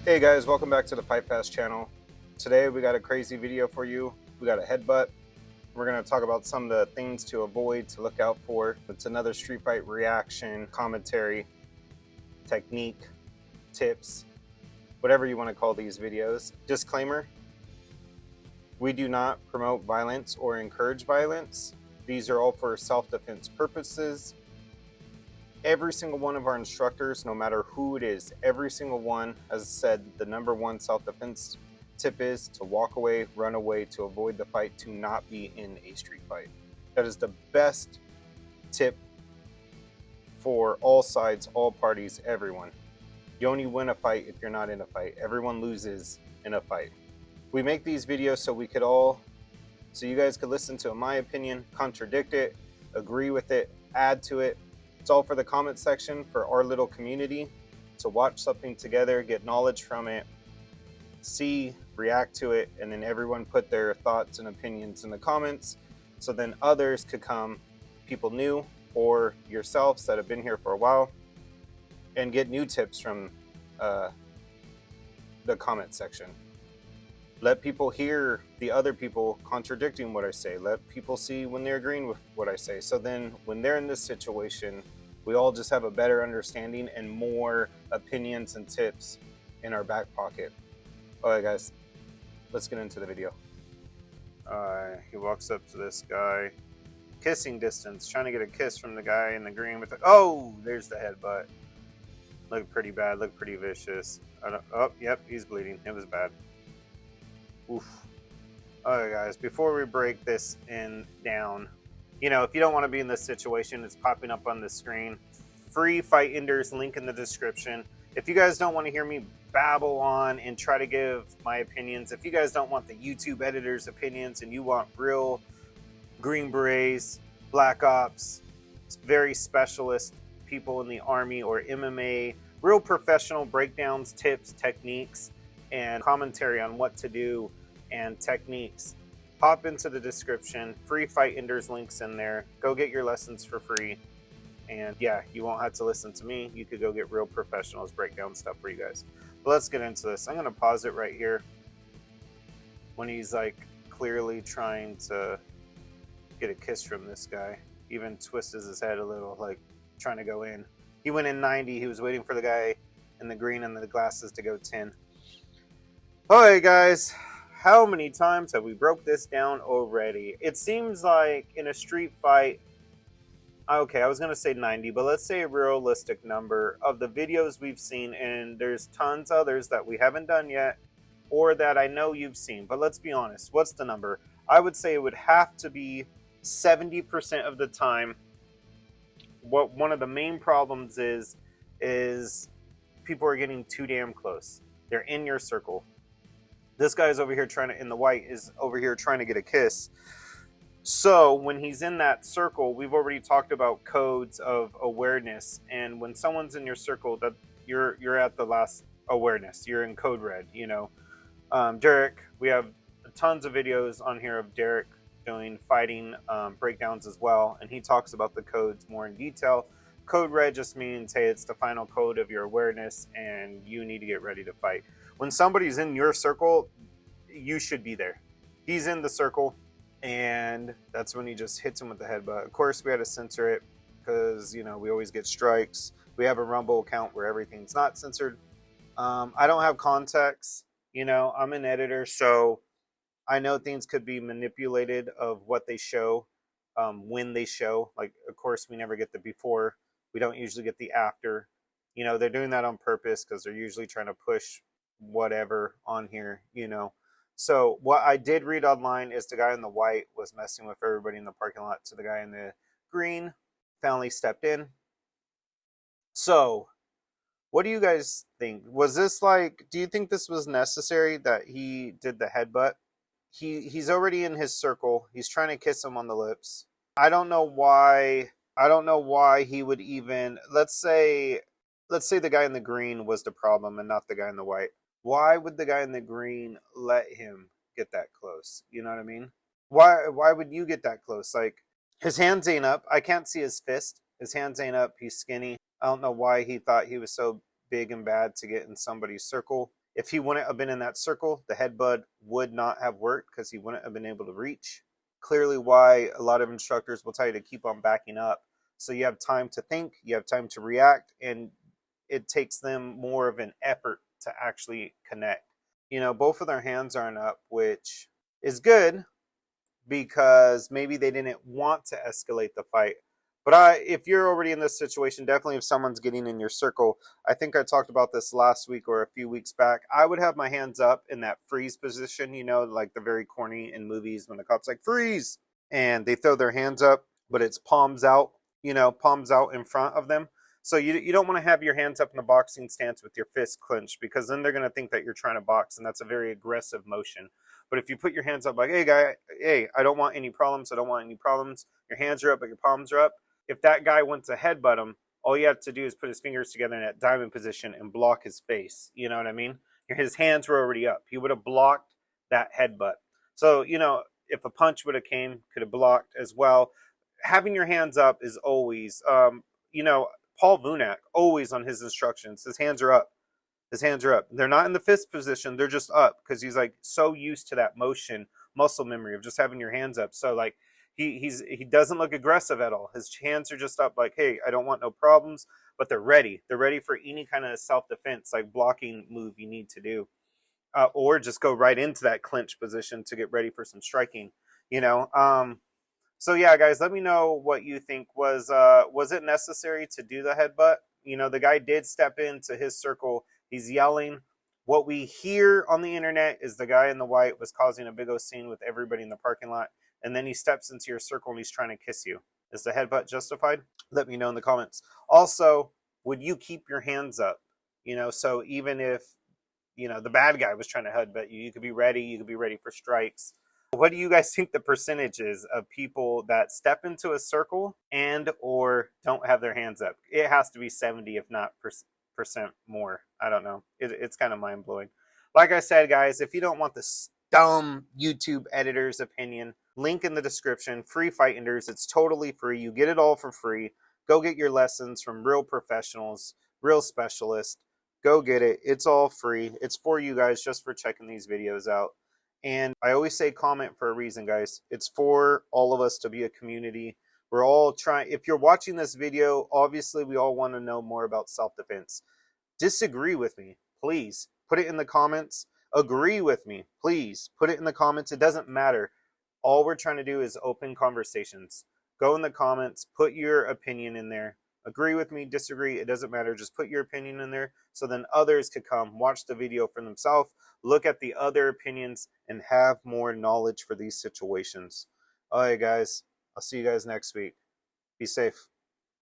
Hey guys, welcome back to the Fightfast channel. Today we got a crazy video for you. We got a headbutt. We're going to talk about some of the things to avoid, to look out for. It's another street fight reaction, commentary, technique, tips, whatever you want to call these videos. Disclaimer, we do not promote violence or encourage violence. These are all for self-defense purposes. Every single one of our instructors, no matter who it is, every single one has said the number one self-defense tip is to walk away, run away, to avoid the fight, to not be in a street fight. That is the best tip for all sides, all parties, everyone. You only win a fight if you're not in a fight. Everyone loses in a fight. We make these videos so you guys could listen to my opinion, contradict it, agree with it, add to it. It's all for the comment section, for our little community to watch something together, get knowledge from it, see, react to it, and then everyone put their thoughts and opinions in the comments, so then others could come, people new or yourselves that have been here for a while, and get new tips from the comment section. Let people hear the other people contradicting what I say. Let people see when they're agreeing with what I say. So then when they're in this situation, we all just have a better understanding and more opinions and tips in our back pocket. All right, guys, let's get into the video. He walks up to this guy. Kissing distance, trying to get a kiss from the guy in the green with the... Oh, there's the headbutt. Looked pretty bad, looked pretty vicious. Oh, yep, he's bleeding. It was bad. Oof. Alright guys, before we break this down, you know, if you don't want to be in this situation, it's popping up on the screen. Free fight enders, link in the description. If you guys don't want to hear me babble on and try to give my opinions, if you guys don't want the YouTube editor's opinions and you want real Green Berets, Black Ops, very specialist people in the Army or MMA, real professional breakdowns, tips, techniques, and commentary on what to do and techniques, hop into the description. Free fight enders links in there. Go get your lessons for free, and yeah, you won't have to listen to me. You could go get real professionals break down stuff for you guys. But let's get into this. I'm gonna pause it right here when he's like clearly trying to get a kiss from this guy. Even twists his head a little, like trying to go in. He went in 90. He was waiting for the guy in the green and the glasses to go 10. Alright guys, how many times have we broke this down already? It seems like in a street fight, okay, I was going to say 90, but let's say a realistic number of the videos we've seen, and there's tons others that we haven't done yet, or that I know you've seen, but let's be honest, what's the number? I would say it would have to be 70% of the time. What one of the main problems is people are getting too damn close. They're in your circle. This guy's over here in the white is over here trying to get a kiss. So when he's in that circle, we've already talked about codes of awareness. And when someone's in your circle, that you're at the last awareness. You're in code red, you know. Derek, we have tons of videos on here of Derek doing fighting breakdowns as well. And he talks about the codes more in detail. Code red just means, hey, it's the final code of your awareness and you need to get ready to fight. When somebody's in your circle, you should be there. He's in the circle, and that's when he just hits him with the headbutt. Of course, we had to censor it because, you know, we always get strikes. We have a Rumble account where everything's not censored. I don't have context. You know, I'm an editor, so I know things could be manipulated of what they show, when they show. Like, of course, we never get the before. We don't usually get the after. You know, they're doing that on purpose because they're usually trying to push whatever on here, you know. So what I did read online is the guy in the white was messing with everybody in the parking lot, so the guy in the green finally stepped in. So what do you guys think? Was this like, do you think this was necessary that he did the headbutt? He's already in his circle. He's trying to kiss him on the lips. I don't know why he would even, let's say the guy in the green was the problem and not the guy in the white. Why would the guy in the green let him get that close? You know what I mean? Why would you get that close? Like, his hands ain't up. I can't see his fist. His hands ain't up. He's skinny. I don't know why he thought he was so big and bad to get in somebody's circle. If he wouldn't have been in that circle, the headbutt would not have worked because he wouldn't have been able to reach. Clearly why a lot of instructors will tell you to keep on backing up. So you have time to think, you have time to react, and it takes them more of an effort to actually connect. You know, both of their hands aren't up, which is good because maybe they didn't want to escalate the fight. But if you're already in this situation, definitely if someone's getting in your circle, I think I talked about this last week or a few weeks back, I would have my hands up in that freeze position, you know, like the very corny in movies when the cop's like, freeze! And they throw their hands up, but it's palms out, you know, palms out in front of them. So you don't want to have your hands up in the boxing stance with your fists clenched, because then they're going to think that you're trying to box, and that's a very aggressive motion. But if you put your hands up like, hey, guy, hey, I don't want any problems. I don't want any problems. Your hands are up, but your palms are up. If that guy wants to headbutt him, all you have to do is put his fingers together in that diamond position and block his face. You know what I mean? His hands were already up. He would have blocked that headbutt. So, you know, if a punch would have came, could have blocked as well. Having your hands up is always, you know, Paul Vunak, always on his instructions, his hands are up. His hands are up. They're not in the fist position. They're just up because he's like so used to that motion, muscle memory of just having your hands up. So like he doesn't look aggressive at all. His hands are just up like, hey, I don't want no problems, but they're ready. They're ready for any kind of self-defense, like blocking move you need to do. Or just go right into that clinch position to get ready for some striking, you know. So yeah, guys, let me know what you think. Was it necessary to do the headbutt? You know, the guy did step into his circle. He's yelling. What we hear on the internet is the guy in the white was causing a big old scene with everybody in the parking lot, and then he steps into your circle and he's trying to kiss you. Is the headbutt justified? Let me know in the comments. Also, would you keep your hands up? You know, so even if, you know, the bad guy was trying to headbutt you, you could be ready. You could be ready for strikes. What do you guys think the percentage is of people that step into a circle and or don't have their hands up? It has to be 70, if not percent more. I don't know. It's kind of mind-blowing. Like I said, guys, if you don't want the dumb YouTube editor's opinion, link in the description. Free Fight Enders. It's totally free. You get it all for free. Go get your lessons from real professionals, real specialists. Go get it. It's all free. It's for you guys, just for checking these videos out. And I always say comment for a reason, guys. It's for all of us to be a community. We're all trying. If you're watching this video, obviously we all want to know more about self-defense. Disagree with me, please. Put it in the comments. Agree with me, please. Put it in the comments. It doesn't matter. All we're trying to do is open conversations. Go in the comments. Put your opinion in there. Agree with me, disagree, it doesn't matter. Just put your opinion in there so then others could come watch the video for themselves, look at the other opinions, and have more knowledge for these situations. All right, guys. I'll see you guys next week. Be safe.